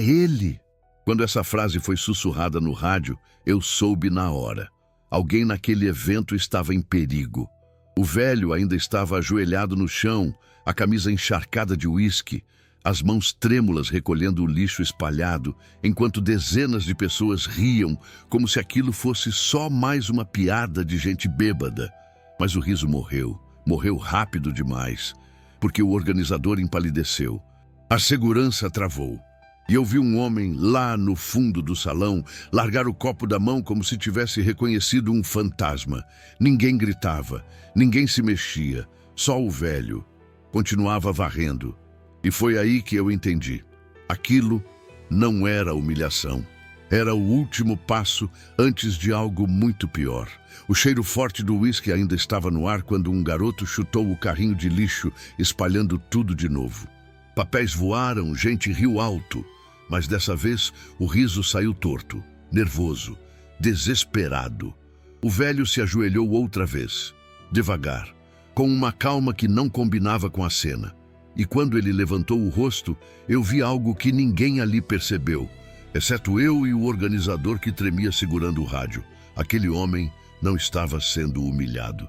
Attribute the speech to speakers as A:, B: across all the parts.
A: ele! Quando essa frase foi sussurrada no rádio, eu soube na hora. Alguém naquele evento estava em perigo. O velho ainda estava ajoelhado no chão, a camisa encharcada de uísque, as mãos trêmulas recolhendo o lixo espalhado, enquanto dezenas de pessoas riam, como se aquilo fosse só mais uma piada de gente bêbada. Mas o riso morreu rápido demais, porque o organizador empalideceu. A segurança travou. E eu vi um homem lá no fundo do salão largar o copo da mão como se tivesse reconhecido um fantasma. Ninguém gritava, ninguém se mexia, só o velho continuava varrendo. E foi aí que eu entendi. Aquilo não era humilhação. Era o último passo antes de algo muito pior. O cheiro forte do uísque ainda estava no ar quando um garoto chutou o carrinho de lixo, espalhando tudo de novo. Papéis voaram, gente riu alto, mas dessa vez o riso saiu torto, nervoso, desesperado. O velho se ajoelhou outra vez, devagar, com uma calma que não combinava com a cena. E quando ele levantou o rosto, eu vi algo que ninguém ali percebeu, exceto eu e o organizador que tremia segurando o rádio. Aquele homem não estava sendo humilhado.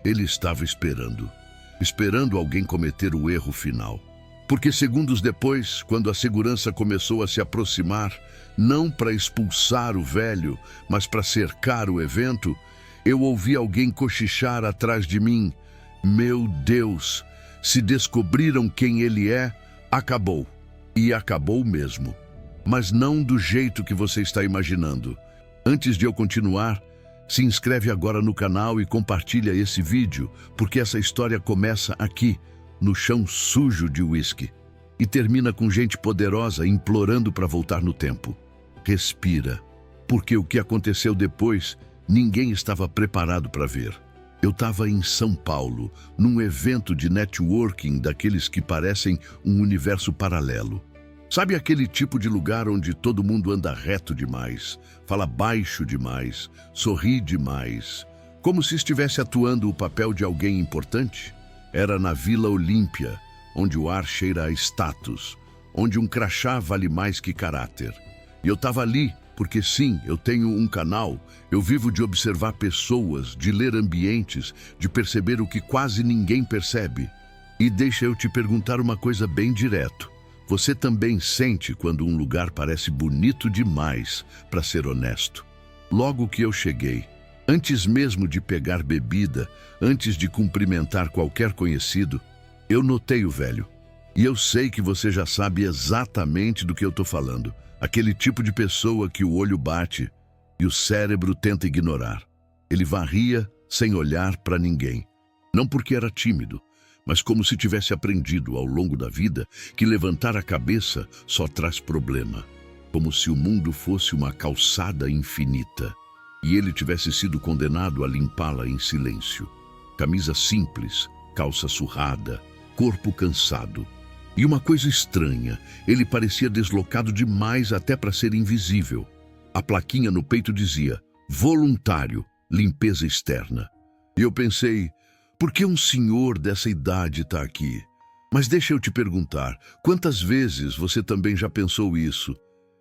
A: Ele estava esperando alguém cometer o erro final. Porque segundos depois, quando a segurança começou a se aproximar, não para expulsar o velho, mas para cercar o evento, eu ouvi alguém cochichar atrás de mim: "Meu Deus, se descobriram quem ele é, acabou." E acabou mesmo. Mas não do jeito que você está imaginando. Antes de eu continuar, se inscreve agora no canal e compartilha esse vídeo, porque essa história começa aqui, no chão sujo de uísque, e termina com gente poderosa implorando para voltar no tempo. Respira, porque o que aconteceu depois, ninguém estava preparado para ver. Eu estava em São Paulo, num evento de networking daqueles que parecem um universo paralelo. Sabe aquele tipo de lugar onde todo mundo anda reto demais, fala baixo demais, sorri demais, como se estivesse atuando o papel de alguém importante? Era na Vila Olímpia, onde o ar cheira a status, onde um crachá vale mais que caráter. E eu estava ali, porque sim, eu tenho um canal, eu vivo de observar pessoas, de ler ambientes, de perceber o que quase ninguém percebe. E deixa eu te perguntar uma coisa bem direto. Você também sente quando um lugar parece bonito demais, para ser honesto? Logo que eu cheguei, antes mesmo de pegar bebida, antes de cumprimentar qualquer conhecido, eu notei o velho. E eu sei que você já sabe exatamente do que eu estou falando. Aquele tipo de pessoa que o olho bate e o cérebro tenta ignorar. Ele varria sem olhar para ninguém. Não porque era tímido, mas como se tivesse aprendido ao longo da vida que levantar a cabeça só traz problema. Como se o mundo fosse uma calçada infinita e ele tivesse sido condenado a limpá-la em silêncio. Camisa simples, calça surrada, corpo cansado. E uma coisa estranha, ele parecia deslocado demais até para ser invisível. A plaquinha no peito dizia: "Voluntário, limpeza externa." E eu pensei, por que um senhor dessa idade está aqui? Mas deixa eu te perguntar, quantas vezes você também já pensou isso?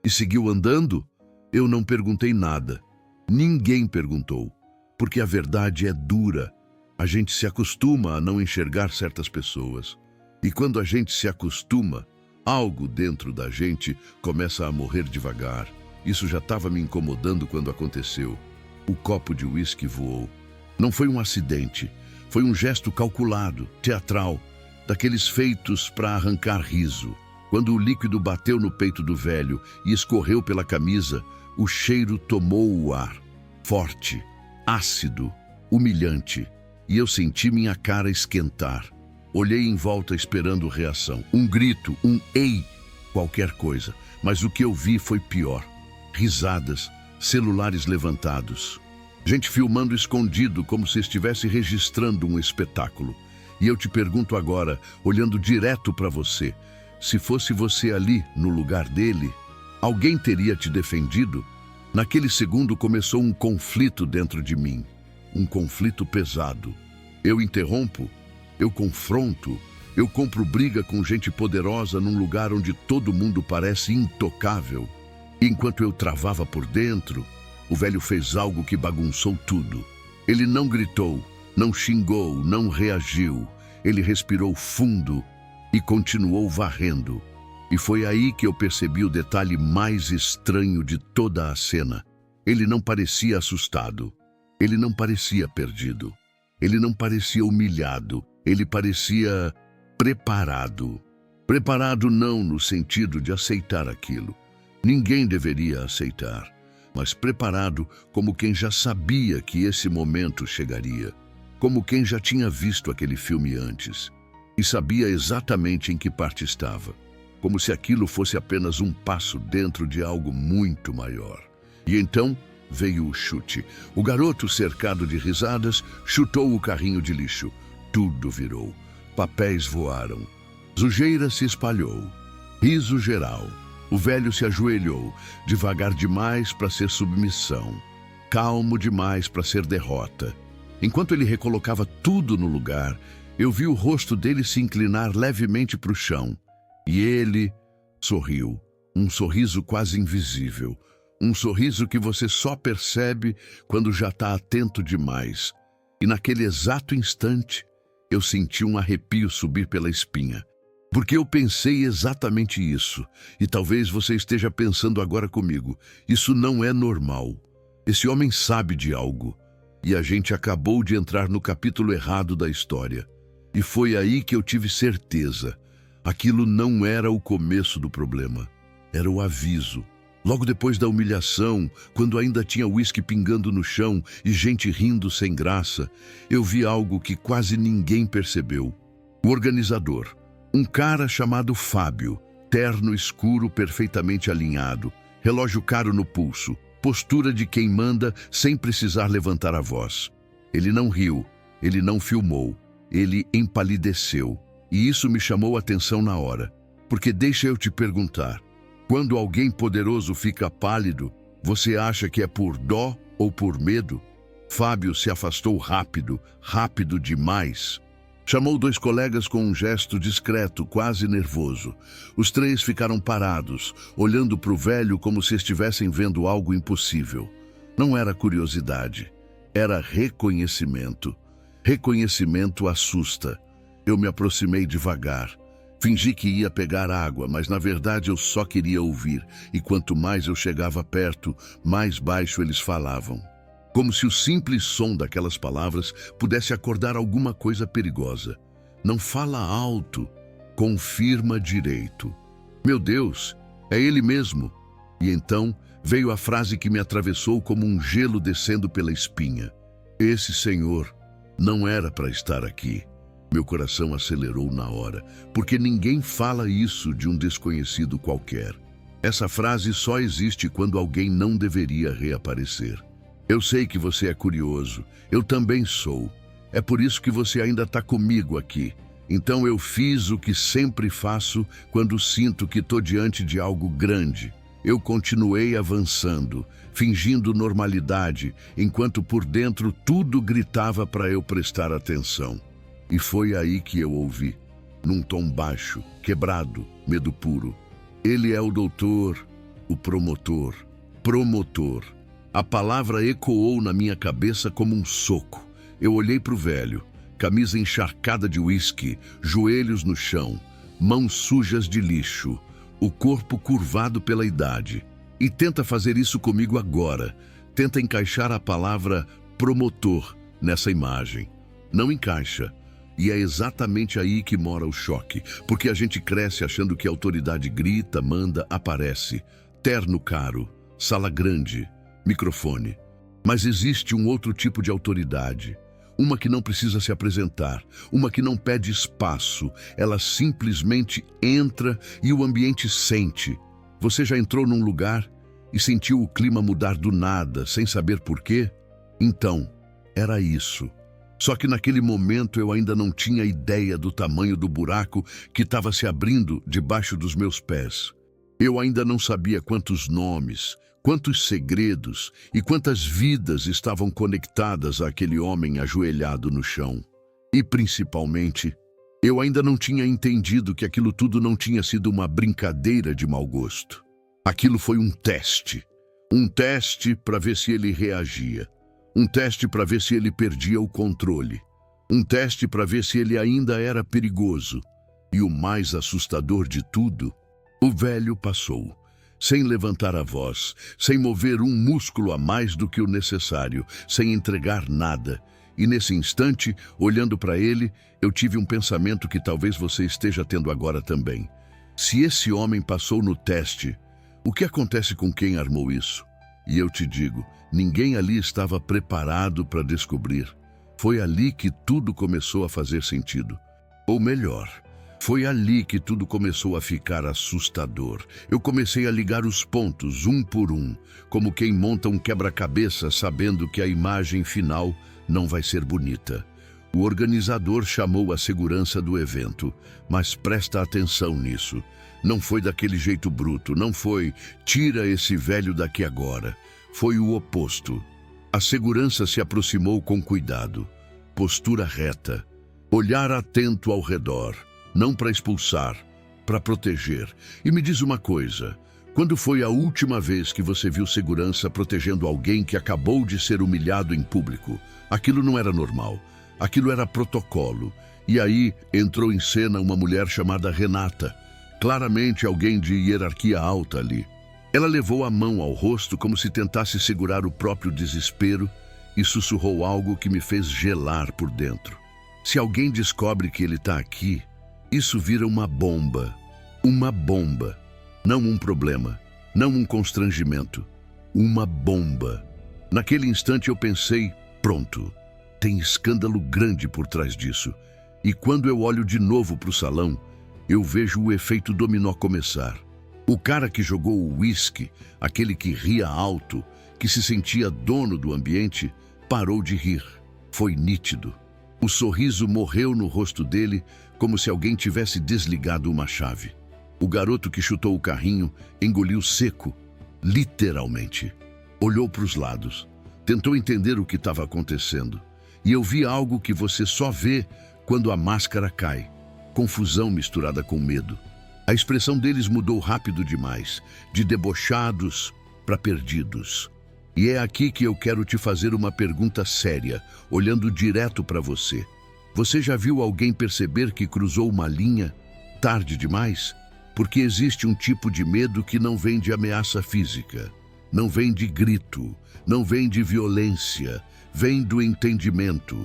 A: E seguiu andando? Eu não perguntei nada. Ninguém perguntou, porque a verdade é dura. A gente se acostuma a não enxergar certas pessoas. E quando a gente se acostuma, algo dentro da gente começa a morrer devagar. Isso já estava me incomodando quando aconteceu. O copo de uísque voou. Não foi um acidente, foi um gesto calculado, teatral, daqueles feitos para arrancar riso. Quando o líquido bateu no peito do velho e escorreu pela camisa, o cheiro tomou o ar, forte, ácido, humilhante, e eu senti minha cara esquentar. Olhei em volta esperando reação, um grito, um "ei", qualquer coisa, mas o que eu vi foi pior. Risadas, celulares levantados, gente filmando escondido como se estivesse registrando um espetáculo. E eu te pergunto agora, olhando direto para você, se fosse você ali, no lugar dele, alguém teria te defendido? Naquele segundo começou um conflito dentro de mim. Um conflito pesado. Eu interrompo, eu confronto, Eu compro briga com gente poderosa num lugar onde todo mundo parece intocável. E enquanto eu travava por dentro, o velho fez algo que bagunçou tudo. Ele não gritou, não xingou, não reagiu. Ele respirou fundo e continuou varrendo. E foi aí que eu percebi o detalhe mais estranho de toda a cena. Ele não parecia assustado. Ele não parecia perdido. Ele não parecia humilhado. Ele parecia preparado. Preparado não no sentido de aceitar aquilo. Ninguém deveria aceitar. Mas preparado como quem já sabia que esse momento chegaria. Como quem já tinha visto aquele filme antes. E sabia exatamente em que parte estava. Como se aquilo fosse apenas um passo dentro de algo muito maior. E então veio o chute. O garoto, cercado de risadas, chutou o carrinho de lixo. Tudo virou. Papéis voaram. Sujeira se espalhou. Riso geral. O velho se ajoelhou, devagar demais para ser submissão. Calmo demais para ser derrota. Enquanto ele recolocava tudo no lugar, eu vi o rosto dele se inclinar levemente para o chão. E ele sorriu, um sorriso quase invisível, um sorriso que você só percebe quando já está atento demais. E naquele exato instante, eu senti um arrepio subir pela espinha. Porque eu pensei exatamente isso, e talvez você esteja pensando agora comigo, isso não é normal. Esse homem sabe de algo, e a gente acabou de entrar no capítulo errado da história. E foi aí que eu tive certeza. Aquilo não era o começo do problema, era o aviso. Logo depois da humilhação, quando ainda tinha uísque pingando no chão e gente rindo sem graça, eu vi algo que quase ninguém percebeu. O organizador, um cara chamado Fábio, terno escuro perfeitamente alinhado, relógio caro no pulso, postura de quem manda sem precisar levantar a voz. Ele não riu, ele não filmou, ele empalideceu. E isso me chamou a atenção na hora, porque deixa eu te perguntar, quando alguém poderoso fica pálido, você acha que é por dó ou por medo? Fábio se afastou rápido, rápido demais. Chamou dois colegas com um gesto discreto, quase nervoso. Os três ficaram parados, olhando para o velho como se estivessem vendo algo impossível. Não era curiosidade, era reconhecimento. Reconhecimento assusta. Eu me aproximei devagar. Fingi que ia pegar água, mas na verdade eu só queria ouvir. E quanto mais eu chegava perto, mais baixo eles falavam. Como se o simples som daquelas palavras pudesse acordar alguma coisa perigosa. Não fala alto, confirma direito. Meu Deus, é ele mesmo. E então veio a frase que me atravessou como um gelo descendo pela espinha. Esse senhor não era para estar aqui. Meu coração acelerou na hora, porque ninguém fala isso de um desconhecido qualquer. Essa frase só existe quando alguém não deveria reaparecer. Eu sei que você é curioso, eu também sou. É por isso que você ainda está comigo aqui. Então eu fiz o que sempre faço quando sinto que estou diante de algo grande. Eu continuei avançando, fingindo normalidade, enquanto por dentro tudo gritava para eu prestar atenção. E foi aí que eu ouvi, num tom baixo, quebrado, medo puro. Ele é o doutor, o promotor. Promotor. A palavra ecoou na minha cabeça como um soco. Eu olhei para o velho, camisa encharcada de uísque, joelhos no chão, mãos sujas de lixo, o corpo curvado pela idade. E tenta fazer isso comigo agora. Tenta encaixar a palavra promotor nessa imagem. Não encaixa. E é exatamente aí que mora o choque, porque a gente cresce achando que a autoridade grita, manda, aparece. Terno caro, sala grande, microfone. Mas existe um outro tipo de autoridade, uma que não precisa se apresentar, uma que não pede espaço, ela simplesmente entra e o ambiente sente. Você já entrou num lugar e sentiu o clima mudar do nada, sem saber por quê? Então, era isso. Só que naquele momento eu ainda não tinha ideia do tamanho do buraco que estava se abrindo debaixo dos meus pés. Eu ainda não sabia quantos nomes, quantos segredos e quantas vidas estavam conectadas àquele homem ajoelhado no chão. E principalmente, Eu ainda não tinha entendido que aquilo tudo não tinha sido uma brincadeira de mau gosto. Aquilo foi um teste. Um teste para ver se ele reagia. Um teste para ver se ele perdia o controle. Um teste para ver se ele ainda era perigoso. E o mais assustador de tudo, o velho passou, sem levantar a voz, sem mover um músculo a mais do que o necessário, sem entregar nada. E nesse instante, olhando para ele, eu tive um pensamento que talvez você esteja tendo agora também. Se esse homem passou no teste, o que acontece com quem armou isso? E eu te digo, ninguém ali estava preparado para descobrir. Foi ali que tudo começou a fazer sentido. Ou melhor, foi ali que tudo começou a ficar assustador. Eu comecei a ligar os pontos, um por um, como quem monta um quebra-cabeça sabendo que a imagem final não vai ser bonita. O organizador chamou a segurança do evento, mas presta atenção nisso. Não foi daquele jeito bruto, não foi "tira esse velho daqui agora". Foi o oposto. A segurança se aproximou com cuidado, postura reta, olhar atento ao redor, não para expulsar, para proteger. E me diz uma coisa, quando foi a última vez que você viu segurança protegendo alguém que acabou de ser humilhado em público? Aquilo não era normal, aquilo era protocolo. E aí entrou em cena uma mulher chamada Renata, claramente alguém de hierarquia alta ali. Ela levou a mão ao rosto como se tentasse segurar o próprio desespero e sussurrou algo que me fez gelar por dentro. Se alguém descobre que ele está aqui, isso vira uma bomba. Uma bomba. Não um problema, não um constrangimento. Uma bomba. Naquele instante eu pensei, pronto, tem escândalo grande por trás disso. E quando eu olho de novo para o salão, eu vejo o efeito dominó começar. O cara que jogou o uísque, aquele que ria alto, que se sentia dono do ambiente, parou de rir. Foi nítido. O sorriso morreu no rosto dele, como se alguém tivesse desligado uma chave. O garoto que chutou o carrinho engoliu seco, literalmente. Olhou para os lados, tentou entender o que estava acontecendo. E eu vi algo que você só vê quando a máscara cai. Confusão misturada com medo. A expressão deles mudou rápido demais, de debochados para perdidos. E é aqui que eu quero te fazer uma pergunta séria, olhando direto para você. Você já viu alguém perceber que cruzou uma linha tarde demais? Porque existe um tipo de medo que não vem de ameaça física, não vem de grito, não vem de violência, vem do entendimento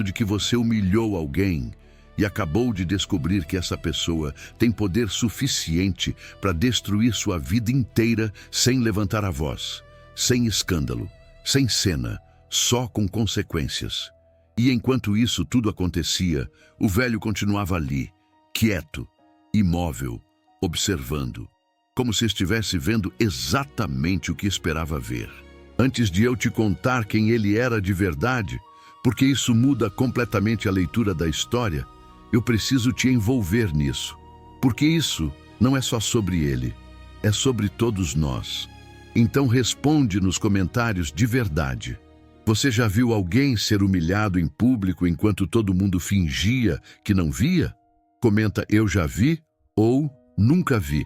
A: de que você humilhou alguém e acabou de descobrir que essa pessoa tem poder suficiente para destruir sua vida inteira sem levantar a voz, sem escândalo, sem cena, só com consequências. E enquanto isso tudo acontecia, o velho continuava ali, quieto, imóvel, observando, como se estivesse vendo exatamente o que esperava ver. Antes de eu te contar quem ele era de verdade, porque isso muda completamente a leitura da história, eu preciso te envolver nisso. Porque isso não é só sobre ele, é sobre todos nós. Então responde nos comentários de verdade. Você já viu alguém ser humilhado em público enquanto todo mundo fingia que não via? Comenta "eu já vi" ou "nunca vi".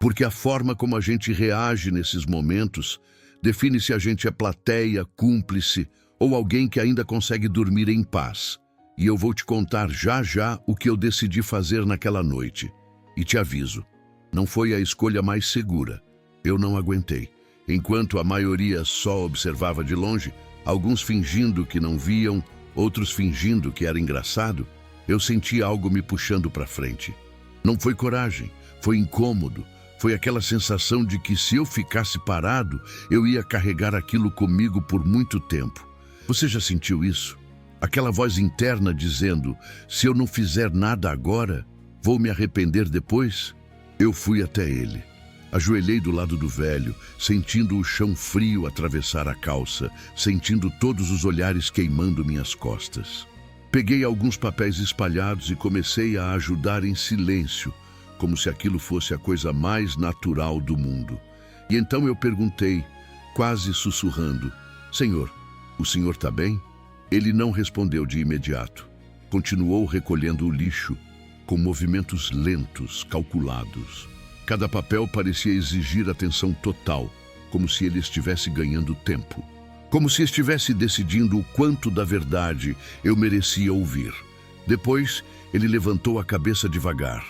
A: Porque a forma como a gente reage nesses momentos define se a gente é plateia, cúmplice ou alguém que ainda consegue dormir em paz. E eu vou te contar já já o que eu decidi fazer naquela noite. E te aviso, não foi a escolha mais segura. Eu não aguentei. Enquanto a maioria só observava de longe, alguns fingindo que não viam, outros fingindo que era engraçado, eu senti algo me puxando para frente. Não foi coragem, foi incômodo. Foi aquela sensação de que se eu ficasse parado, eu ia carregar aquilo comigo por muito tempo. Você já sentiu isso? Aquela voz interna dizendo, se eu não fizer nada agora, vou me arrepender depois? Eu fui até ele. Ajoelhei do lado do velho, sentindo o chão frio atravessar a calça, sentindo todos os olhares queimando minhas costas. Peguei alguns papéis espalhados e comecei a ajudar em silêncio, como se aquilo fosse a coisa mais natural do mundo. E então eu perguntei, quase sussurrando, Senhor, o senhor está bem? Ele não respondeu de imediato. Continuou recolhendo o lixo, com movimentos lentos, calculados. Cada papel parecia exigir atenção total, como se ele estivesse ganhando tempo. Como se estivesse decidindo o quanto da verdade eu merecia ouvir. Depois, ele levantou a cabeça devagar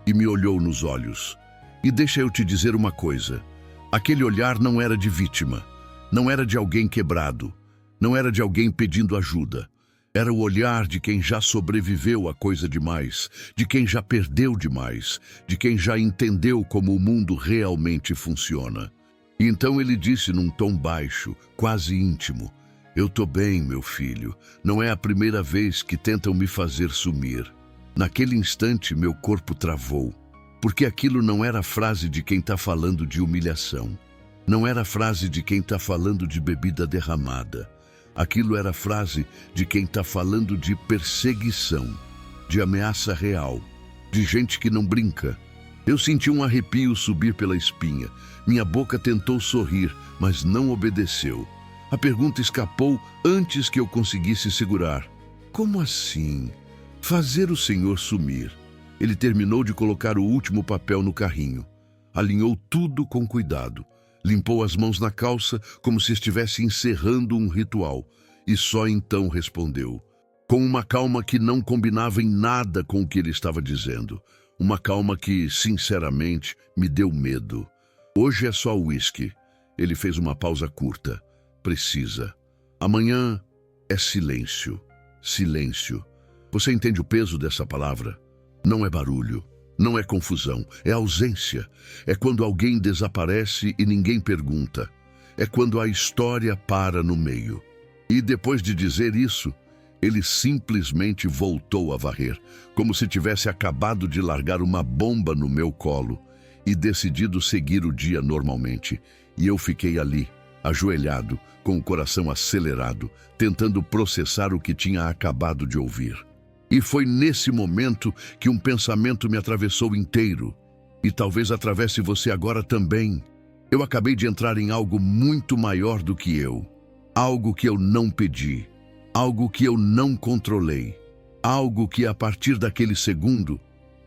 A: e me olhou nos olhos. E deixa eu te dizer uma coisa. Aquele olhar não era de vítima, não era de alguém quebrado, não era de alguém pedindo ajuda. Era o olhar de quem já sobreviveu a coisa demais, de quem já perdeu demais, de quem já entendeu como o mundo realmente funciona. E então ele disse num tom baixo, quase íntimo: "Eu tô bem, meu filho. Não é a primeira vez que tentam me fazer sumir." Naquele instante, meu corpo travou, porque aquilo não era a frase de quem está falando de humilhação. Não era a frase de quem está falando de bebida derramada. Aquilo era a frase de quem está falando de perseguição, de ameaça real, de gente que não brinca. Eu senti um arrepio subir pela espinha. Minha boca tentou sorrir, mas não obedeceu. A pergunta escapou antes que eu conseguisse segurar. Como assim? Fazer o senhor sumir? Ele terminou de colocar o último papel no carrinho. Alinhou tudo com cuidado. Limpou as mãos na calça como se estivesse encerrando um ritual. E só então respondeu, com uma calma que não combinava em nada com o que ele estava dizendo. Uma calma que, sinceramente, me deu medo. "Hoje é só uísque." Ele fez uma pausa curta. "Precisa. Amanhã é silêncio. Silêncio." Você entende o peso dessa palavra? Não é barulho, não é confusão, é ausência. É quando alguém desaparece e ninguém pergunta. É quando a história para no meio. E depois de dizer isso, ele simplesmente voltou a varrer, como se tivesse acabado de largar uma bomba no meu colo e decidido seguir o dia normalmente. E eu fiquei ali, ajoelhado, com o coração acelerado, tentando processar o que tinha acabado de ouvir. E foi nesse momento que um pensamento me atravessou inteiro. E talvez atravesse você agora também. Eu acabei de entrar em algo muito maior do que eu. Algo que eu não pedi. Algo que eu não controlei. Algo que, a partir daquele segundo,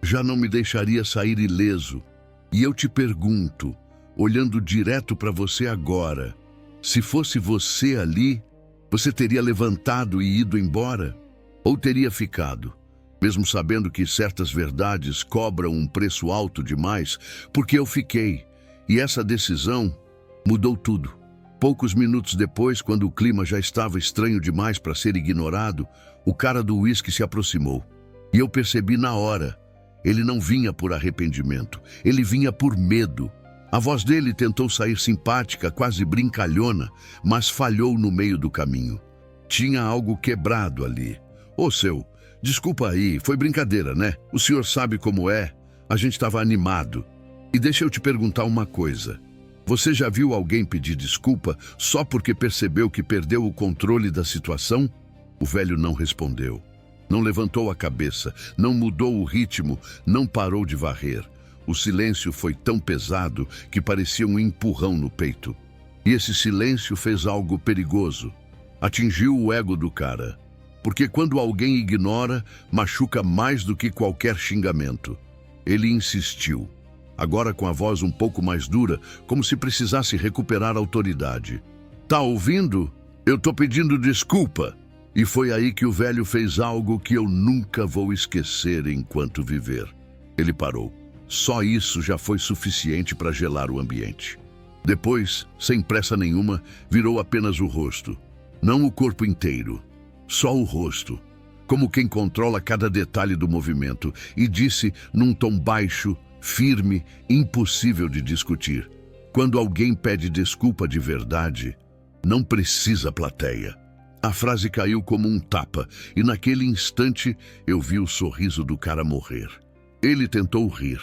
A: já não me deixaria sair ileso. E eu te pergunto, olhando direto para você agora, se fosse você ali, você teria levantado e ido embora? Ou teria ficado, mesmo sabendo que certas verdades cobram um preço alto demais? Porque eu fiquei, e essa decisão mudou tudo. Poucos minutos depois, quando o clima já estava estranho demais para ser ignorado, o cara do uísque se aproximou. E eu percebi na hora, ele não vinha por arrependimento, ele vinha por medo. A voz dele tentou sair simpática, quase brincalhona, mas falhou no meio do caminho. Tinha algo quebrado ali. "Ô, seu, desculpa aí, foi brincadeira, né? O senhor sabe como é? A gente estava animado. E deixa eu te perguntar uma coisa. Você já viu alguém pedir desculpa só porque percebeu que perdeu o controle da situação?" O velho não respondeu. Não levantou a cabeça, não mudou o ritmo, não parou de varrer. O silêncio foi tão pesado que parecia um empurrão no peito. E esse silêncio fez algo perigoso. Atingiu o ego do cara. Porque quando alguém ignora, machuca mais do que qualquer xingamento. Ele insistiu, agora com a voz um pouco mais dura, como se precisasse recuperar a autoridade. "Tá ouvindo? Eu tô pedindo desculpa." E foi aí que o velho fez algo que eu nunca vou esquecer enquanto viver. Ele parou. Só isso já foi suficiente para gelar o ambiente. Depois, sem pressa nenhuma, virou apenas o rosto. Não o corpo inteiro. Só o rosto, como quem controla cada detalhe do movimento, e disse num tom baixo, firme, impossível de discutir: "Quando alguém pede desculpa de verdade, não precisa plateia." A frase caiu como um tapa, e naquele instante eu vi o sorriso do cara morrer. Ele tentou rir,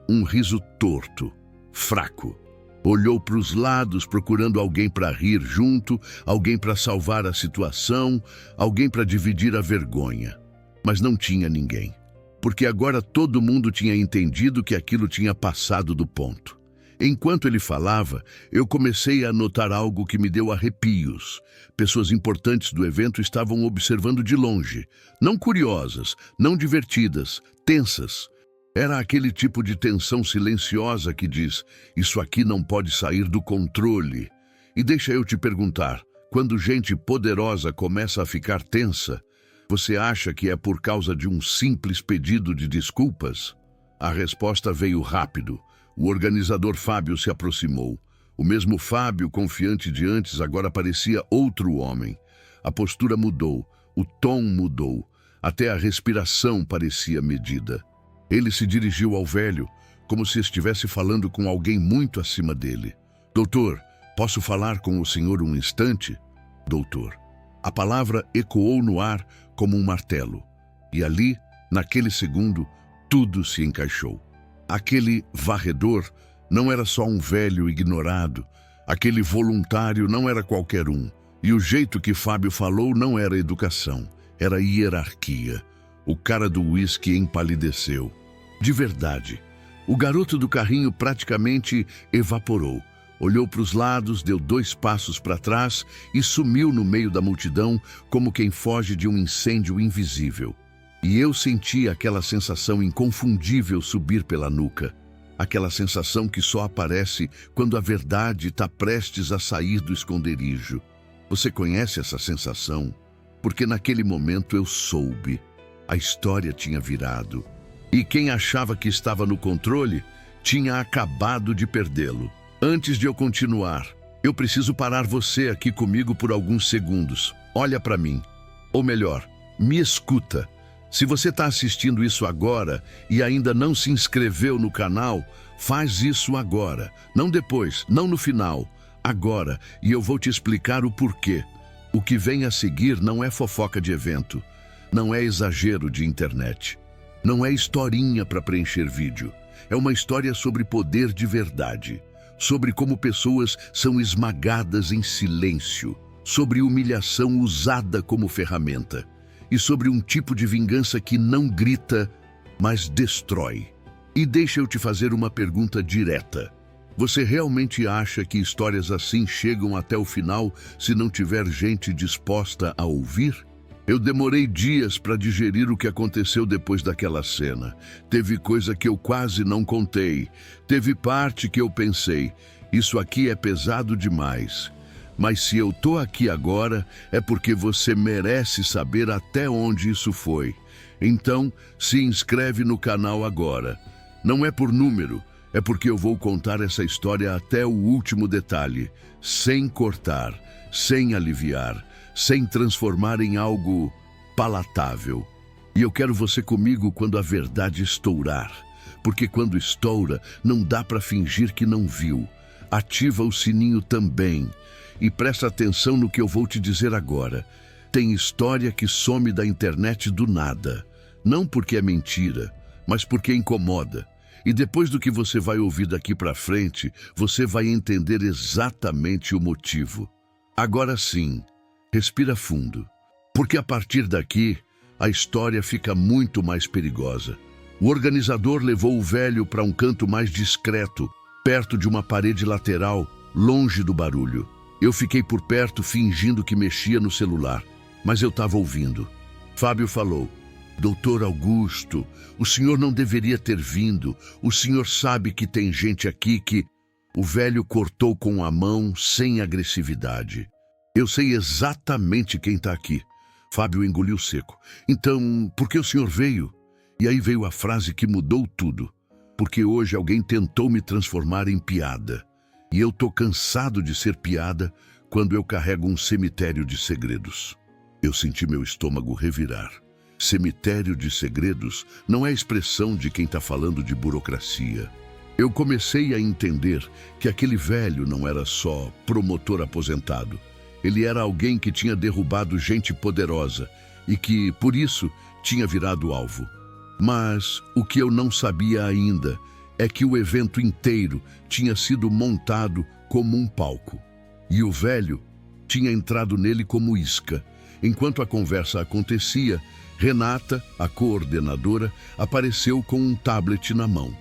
A: um riso torto, fraco. Olhou para os lados procurando alguém para rir junto, alguém para salvar a situação, alguém para dividir a vergonha. Mas não tinha ninguém, porque agora todo mundo tinha entendido que aquilo tinha passado do ponto. Enquanto ele falava, eu comecei a notar algo que me deu arrepios. Pessoas importantes do evento estavam observando de longe, não curiosas, não divertidas, tensas. Era aquele tipo de tensão silenciosa que diz: isso aqui não pode sair do controle. E deixa eu te perguntar, quando gente poderosa começa a ficar tensa, você acha que é por causa de um simples pedido de desculpas? A resposta veio rápido. O organizador Fábio se aproximou. O mesmo Fábio, confiante de antes, agora parecia outro homem. A postura mudou, o tom mudou, até a respiração parecia medida. Ele se dirigiu ao velho, como se estivesse falando com alguém muito acima dele. Doutor, posso falar com o senhor um instante? Doutor. A palavra ecoou no ar como um martelo. E ali, naquele segundo, tudo se encaixou. Aquele varredor não era só um velho ignorado. Aquele voluntário não era qualquer um. E o jeito que Fábio falou não era educação, era hierarquia. O cara do uísque empalideceu. De verdade. O garoto do carrinho praticamente evaporou. Olhou para os lados, deu 2 passos para trás e sumiu no meio da multidão como quem foge de um incêndio invisível. E eu senti aquela sensação inconfundível subir pela nuca. Aquela sensação que só aparece quando a verdade está prestes a sair do esconderijo. Você conhece essa sensação? Porque naquele momento eu soube. A história tinha virado. E quem achava que estava no controle tinha acabado de perdê-lo. Antes de eu continuar, eu preciso parar você aqui comigo por alguns segundos. Olha para mim. Ou melhor, me escuta. Se você está assistindo isso agora e ainda não se inscreveu no canal, faz isso agora. Não depois, não no final. Agora, e eu vou te explicar o porquê. O que vem a seguir não é fofoca de evento. Não é exagero de internet. Não é historinha para preencher vídeo. É uma história sobre poder de verdade. Sobre como pessoas são esmagadas em silêncio. Sobre humilhação usada como ferramenta. E sobre um tipo de vingança que não grita, mas destrói. E deixa eu te fazer uma pergunta direta. Você realmente acha que histórias assim chegam até o final se não tiver gente disposta a ouvir? Eu demorei dias para digerir o que aconteceu depois daquela cena. Teve coisa que eu quase não contei. Teve parte que eu pensei, isso aqui é pesado demais. Mas se eu tô aqui agora, é porque você merece saber até onde isso foi. Então, se inscreve no canal agora. Não é por número, é porque eu vou contar essa história até o último detalhe, sem cortar, sem aliviar, sem transformar em algo palatável. E eu quero você comigo quando a verdade estourar. Porque quando estoura, não dá para fingir que não viu. Ativa o sininho também. E presta atenção no que eu vou te dizer agora. Tem história que some da internet do nada. Não porque é mentira, mas porque incomoda. E depois do que você vai ouvir daqui para frente, você vai entender exatamente o motivo. Agora sim, respira fundo. Porque a partir daqui, a história fica muito mais perigosa. O organizador levou o velho para um canto mais discreto, perto de uma parede lateral, longe do barulho. Eu fiquei por perto fingindo que mexia no celular, mas eu estava ouvindo. Fábio falou: Doutor Augusto, o senhor não deveria ter vindo. O senhor sabe que tem gente aqui que... O velho cortou com a mão sem agressividade. Eu sei exatamente quem está aqui. Fábio engoliu seco. Então, por que o senhor veio? E aí veio a frase que mudou tudo. Porque hoje alguém tentou me transformar em piada. E eu tô cansado de ser piada quando eu carrego um cemitério de segredos. Eu senti meu estômago revirar. Cemitério de segredos não é expressão de quem está falando de burocracia. Eu comecei a entender que aquele velho não era só promotor aposentado. Ele era alguém que tinha derrubado gente poderosa e que, por isso, tinha virado alvo. Mas o que eu não sabia ainda é que o evento inteiro tinha sido montado como um palco. E o velho tinha entrado nele como isca. Enquanto a conversa acontecia, Renata, a coordenadora, apareceu com um tablet na mão.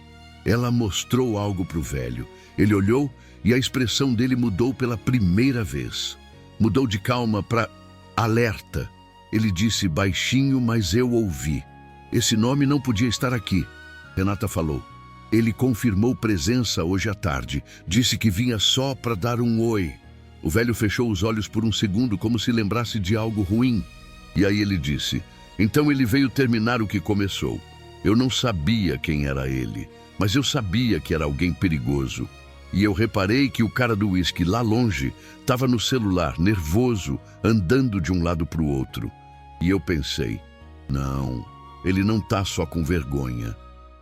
A: Ela mostrou algo para o velho. Ele olhou e a expressão dele mudou pela primeira vez. Mudou de calma para alerta. Ele disse baixinho, mas eu ouvi. Esse nome não podia estar aqui. Renata falou. Ele confirmou presença hoje à tarde. Disse que vinha só para dar um oi. O velho fechou os olhos por um segundo, como se lembrasse de algo ruim. E aí ele disse, então ele veio terminar o que começou. Eu não sabia quem era ele, mas eu sabia que era alguém perigoso. E eu reparei que o cara do uísque lá longe estava no celular, nervoso, andando de um lado para o outro. E eu pensei, não, ele não tá só com vergonha,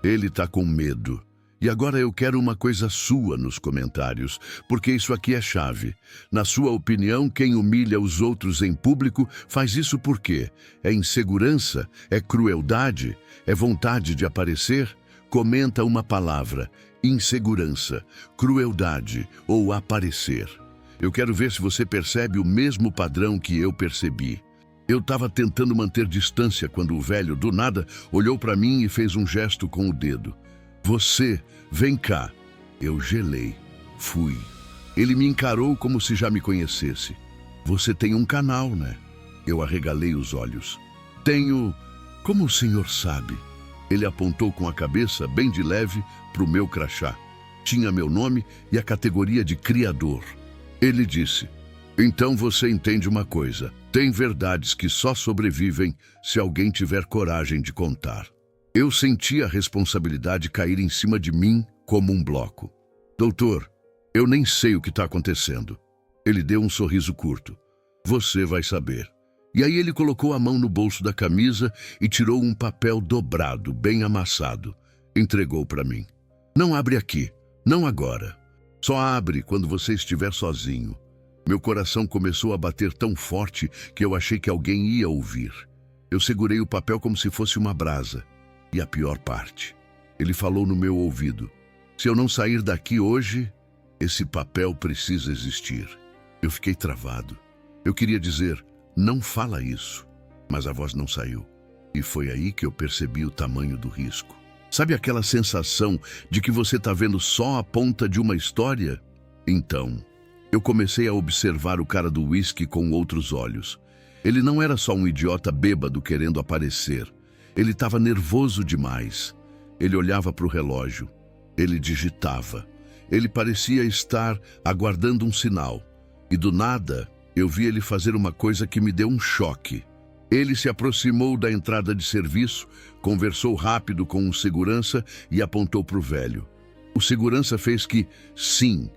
A: ele tá com medo. E agora eu quero uma coisa sua nos comentários, porque isso aqui é chave. Na sua opinião, quem humilha os outros em público faz isso por quê? É insegurança? É crueldade? É vontade de aparecer? Comenta uma palavra: insegurança, crueldade ou aparecer. Eu quero ver se você percebe o mesmo padrão que eu percebi. Eu estava tentando manter distância quando o velho, do nada, olhou para mim e fez um gesto com o dedo. Você, vem cá. Eu gelei. Fui. Ele me encarou como se já me conhecesse. Você tem um canal, né? Eu arregalei os olhos. Tenho... Como o senhor sabe? Ele apontou com a cabeça, bem de leve, para o meu crachá. Tinha meu nome e a categoria de criador. Ele disse, então você entende uma coisa. Tem verdades que só sobrevivem se alguém tiver coragem de contar. Eu senti a responsabilidade cair em cima de mim como um bloco. Doutor, eu nem sei o que está acontecendo. Ele deu um sorriso curto. Você vai saber. E aí ele colocou a mão no bolso da camisa e tirou um papel dobrado, bem amassado. Entregou para mim. Não abre aqui, não agora. Só abre quando você estiver sozinho. Meu coração começou a bater tão forte que eu achei que alguém ia ouvir. Eu segurei o papel como se fosse uma brasa. E a pior parte, ele falou no meu ouvido, se eu não sair daqui hoje, esse papel precisa existir. Eu fiquei travado. Eu queria dizer, não fala isso, mas a voz não saiu. E foi aí que eu percebi o tamanho do risco. Sabe aquela sensação de que você está vendo só a ponta de uma história? Então, eu comecei a observar o cara do uísque com outros olhos. Ele não era só um idiota bêbado querendo aparecer. Ele estava nervoso demais. Ele olhava para o relógio. Ele digitava. Ele parecia estar aguardando um sinal. E do nada, eu vi ele fazer uma coisa que me deu um choque. Ele se aproximou da entrada de serviço, conversou rápido com um segurança e apontou para o velho. O segurança fez que sim.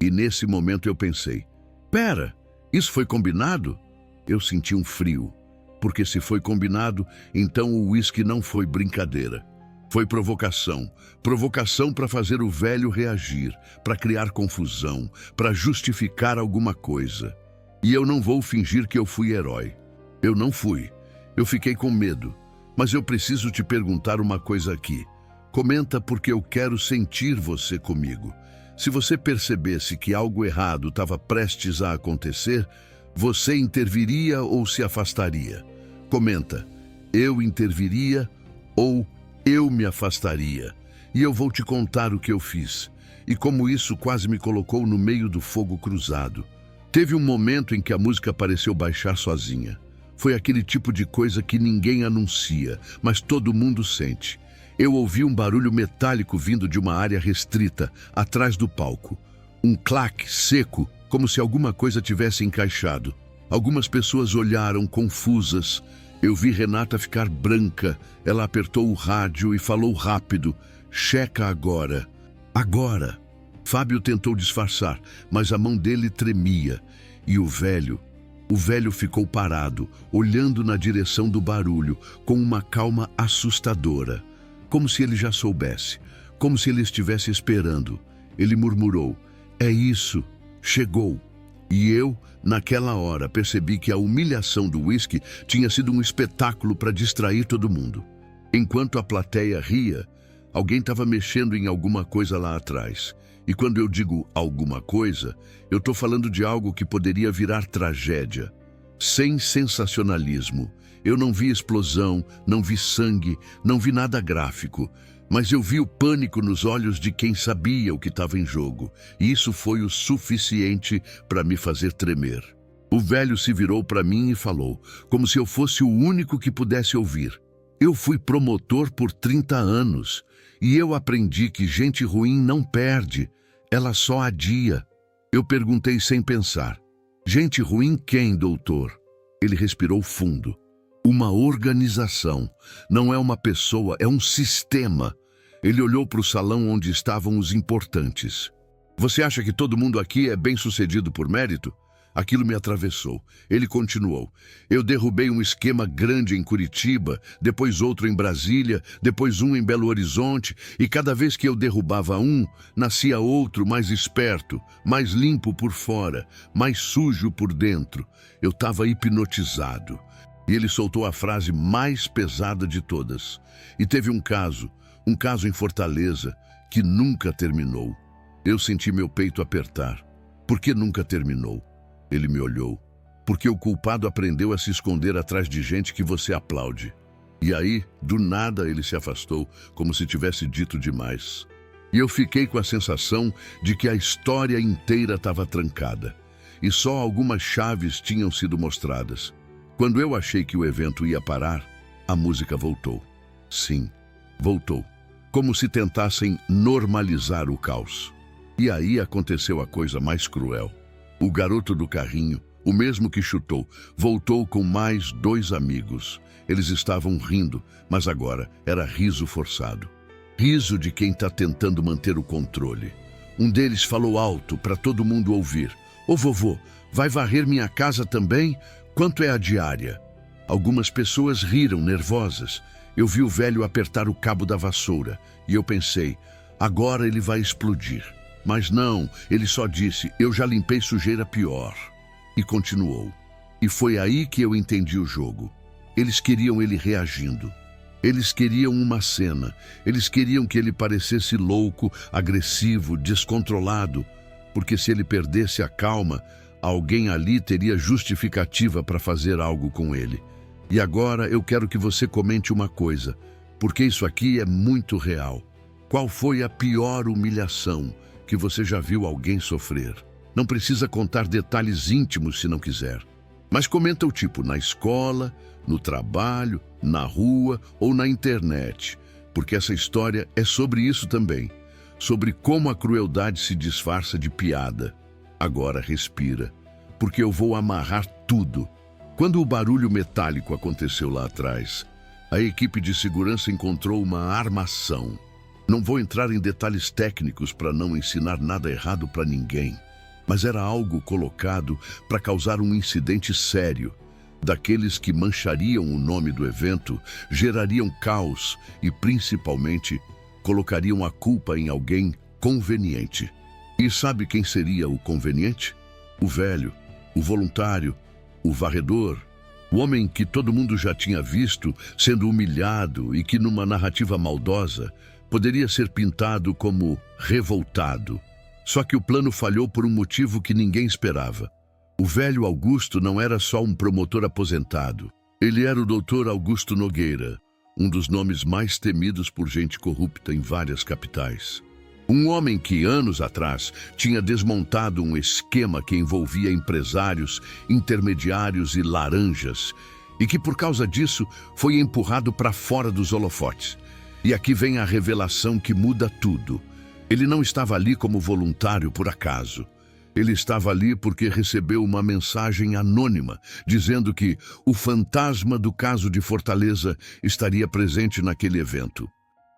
A: E nesse momento eu pensei, pera, isso foi combinado? Eu senti um frio. Porque se foi combinado, então o uísque não foi brincadeira. Foi provocação. Provocação para fazer o velho reagir, para criar confusão, para justificar alguma coisa. E eu não vou fingir que eu fui herói. Eu não fui. Eu fiquei com medo. Mas eu preciso te perguntar uma coisa aqui. Comenta porque eu quero sentir você comigo. Se você percebesse que algo errado estava prestes a acontecer, você interviria ou se afastaria? Comenta, eu interviria ou eu me afastaria? E eu vou te contar o que eu fiz. E como isso quase me colocou no meio do fogo cruzado. Teve um momento em que a música pareceu baixar sozinha. Foi aquele tipo de coisa que ninguém anuncia, mas todo mundo sente. Eu ouvi um barulho metálico vindo de uma área restrita, atrás do palco. Um claque seco, como se alguma coisa tivesse encaixado. Algumas pessoas olharam confusas. Eu vi Renata ficar branca. Ela apertou o rádio e falou rápido. Checa agora. Agora. Fábio tentou disfarçar, mas a mão dele tremia. E o velho ficou parado, olhando na direção do barulho, com uma calma assustadora. Como se ele já soubesse. Como se ele estivesse esperando. Ele murmurou. É isso. Chegou. E eu, naquela hora, percebi que a humilhação do uísque tinha sido um espetáculo para distrair todo mundo. Enquanto a plateia ria, alguém estava mexendo em alguma coisa lá atrás. E quando eu digo alguma coisa, eu estou falando de algo que poderia virar tragédia. Sem sensacionalismo. Eu não vi explosão, não vi sangue, não vi nada gráfico. Mas eu vi o pânico nos olhos de quem sabia o que estava em jogo, e isso foi o suficiente para me fazer tremer. O velho se virou para mim e falou, como se eu fosse o único que pudesse ouvir. Eu fui promotor por 30 anos, e eu aprendi que gente ruim não perde, ela só adia. Eu perguntei sem pensar, gente ruim quem, doutor? Ele respirou fundo. Uma organização, não é uma pessoa, é um sistema. Ele olhou para o salão onde estavam os importantes. Você acha que todo mundo aqui é bem-sucedido por mérito? Aquilo me atravessou. Ele continuou. Eu derrubei um esquema grande em Curitiba, depois outro em Brasília, depois um em Belo Horizonte, e cada vez que eu derrubava um, nascia outro mais esperto, mais limpo por fora, mais sujo por dentro. Eu estava hipnotizado. E ele soltou a frase mais pesada de todas. E teve um caso em Fortaleza, que nunca terminou. Eu senti meu peito apertar. Por que nunca terminou? Ele me olhou. Porque o culpado aprendeu a se esconder atrás de gente que você aplaude. E aí, do nada, ele se afastou, como se tivesse dito demais. E eu fiquei com a sensação de que a história inteira estava trancada. E só algumas chaves tinham sido mostradas. Quando eu achei que o evento ia parar, a música voltou. Sim, voltou. Como se tentassem normalizar o caos. E aí aconteceu a coisa mais cruel. O garoto do carrinho, o mesmo que chutou, voltou com mais 2 amigos. Eles estavam rindo, mas agora era riso forçado. Riso de quem está tentando manter o controle. Um deles falou alto para todo mundo ouvir. Ô vovô, vai varrer minha casa também? Quanto é a diária? Algumas pessoas riram, nervosas. Eu vi o velho apertar o cabo da vassoura e eu pensei, agora ele vai explodir. Mas não, ele só disse, eu já limpei sujeira pior. E continuou. E foi aí que eu entendi o jogo. Eles queriam ele reagindo. Eles queriam uma cena. Eles queriam que ele parecesse louco, agressivo, descontrolado. Porque se ele perdesse a calma, alguém ali teria justificativa para fazer algo com ele. E agora eu quero que você comente uma coisa, porque isso aqui é muito real. Qual foi a pior humilhação que você já viu alguém sofrer? Não precisa contar detalhes íntimos se não quiser. Mas comenta o tipo na escola, no trabalho, na rua ou na internet. Porque essa história é sobre isso também. Sobre como a crueldade se disfarça de piada. Agora respira, porque eu vou amarrar tudo. Quando o barulho metálico aconteceu lá atrás, a equipe de segurança encontrou uma armação. Não vou entrar em detalhes técnicos para não ensinar nada errado para ninguém, mas era algo colocado para causar um incidente sério, daqueles que manchariam o nome do evento, gerariam caos e, principalmente, colocariam a culpa em alguém conveniente. E sabe quem seria o conveniente? O velho, o voluntário, o varredor, o homem que todo mundo já tinha visto sendo humilhado e que, numa narrativa maldosa, poderia ser pintado como revoltado. Só que o plano falhou por um motivo que ninguém esperava. O velho Augusto não era só um promotor aposentado. Ele era o Dr. Augusto Nogueira, um dos nomes mais temidos por gente corrupta em várias capitais. Um homem que, anos atrás, tinha desmontado um esquema que envolvia empresários, intermediários e laranjas, e que, por causa disso, foi empurrado para fora dos holofotes. E aqui vem a revelação que muda tudo. Ele não estava ali como voluntário por acaso. Ele estava ali porque recebeu uma mensagem anônima, dizendo que o fantasma do caso de Fortaleza estaria presente naquele evento.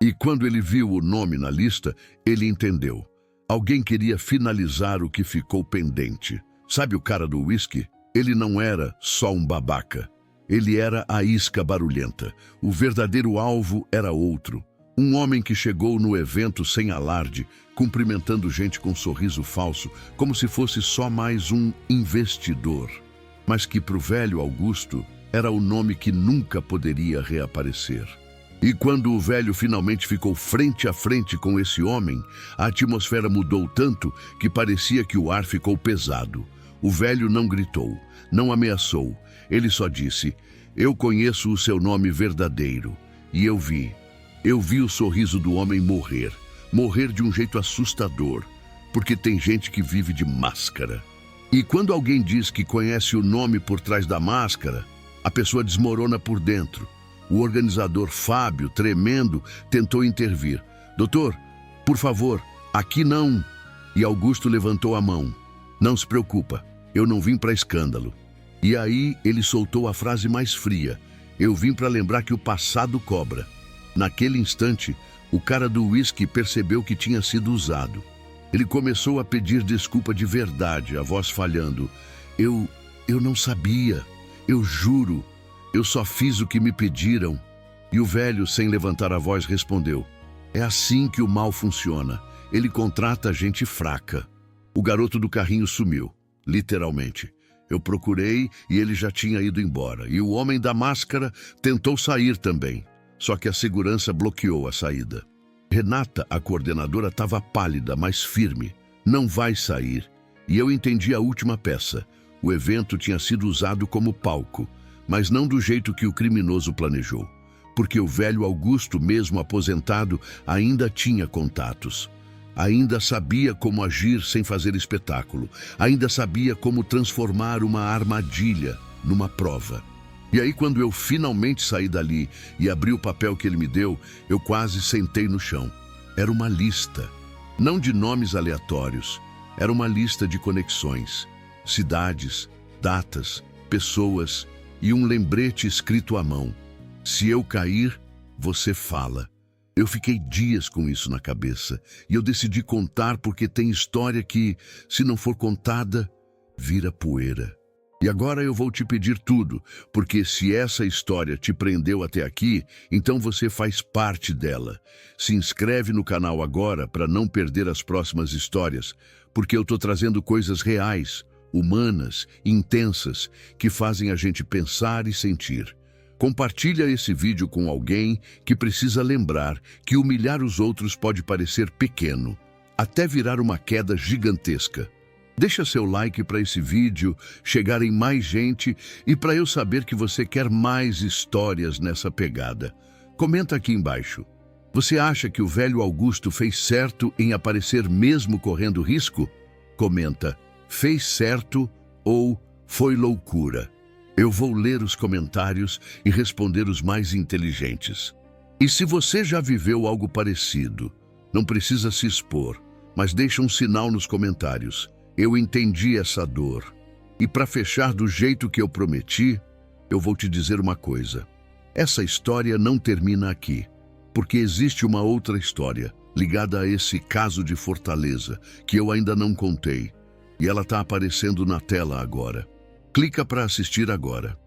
A: E quando ele viu o nome na lista, ele entendeu. Alguém queria finalizar o que ficou pendente. Sabe o cara do uísque? Ele não era só um babaca. Ele era a isca barulhenta. O verdadeiro alvo era outro. Um homem que chegou no evento sem alarde, cumprimentando gente com um sorriso falso, como se fosse só mais um investidor. Mas que para o velho Augusto era o nome que nunca poderia reaparecer. E quando o velho finalmente ficou frente a frente com esse homem, a atmosfera mudou tanto que parecia que o ar ficou pesado. O velho não gritou, não ameaçou. Ele só disse, eu conheço o seu nome verdadeiro. E eu vi. Eu vi o sorriso do homem morrer. Morrer de um jeito assustador, porque tem gente que vive de máscara. E quando alguém diz que conhece o nome por trás da máscara, a pessoa desmorona por dentro. O organizador Fábio, tremendo, tentou intervir. Doutor, por favor, aqui não. E Augusto levantou a mão. Não se preocupa, eu não vim para escândalo. E aí ele soltou a frase mais fria. Eu vim para lembrar que o passado cobra. Naquele instante, o cara do uísque percebeu que tinha sido usado. Ele começou a pedir desculpa de verdade, a voz falhando. Eu não sabia. Eu juro. Eu só fiz o que me pediram. E o velho, sem levantar a voz, respondeu. É assim que o mal funciona. Ele contrata gente fraca. O garoto do carrinho sumiu, literalmente. Eu procurei e ele já tinha ido embora. E o homem da máscara tentou sair também. Só que a segurança bloqueou a saída. Renata, a coordenadora, estava pálida, mas firme. Não vai sair. E eu entendi a última peça. O evento tinha sido usado como palco, mas não do jeito que o criminoso planejou. Porque o velho Augusto, mesmo aposentado, ainda tinha contatos. Ainda sabia como agir sem fazer espetáculo. Ainda sabia como transformar uma armadilha numa prova. E aí, quando eu finalmente saí dali e abri o papel que ele me deu, eu quase sentei no chão. Era uma lista, não de nomes aleatórios, era uma lista de conexões, cidades, datas, pessoas e um lembrete escrito à mão. Se eu cair, você fala. Eu fiquei dias com isso na cabeça e eu decidi contar porque tem história que, se não for contada, vira poeira. E agora eu vou te pedir tudo, porque se essa história te prendeu até aqui, então você faz parte dela. Se inscreve no canal agora para não perder as próximas histórias, porque eu estou trazendo coisas reais, humanas, intensas, que fazem a gente pensar e sentir. Compartilha esse vídeo com alguém que precisa lembrar que humilhar os outros pode parecer pequeno, até virar uma queda gigantesca. Deixa seu like para esse vídeo chegar em mais gente e para eu saber que você quer mais histórias nessa pegada. Comenta aqui embaixo. Você acha que o velho Augusto fez certo em aparecer mesmo correndo risco? Comenta, fez certo ou foi loucura? Eu vou ler os comentários e responder os mais inteligentes. E se você já viveu algo parecido, não precisa se expor, mas deixa um sinal nos comentários. Eu entendi essa dor. E para fechar do jeito que eu prometi, eu vou te dizer uma coisa. Essa história não termina aqui, porque existe uma outra história ligada a esse caso de Fortaleza, que eu ainda não contei. E ela está aparecendo na tela agora. Clica para assistir agora.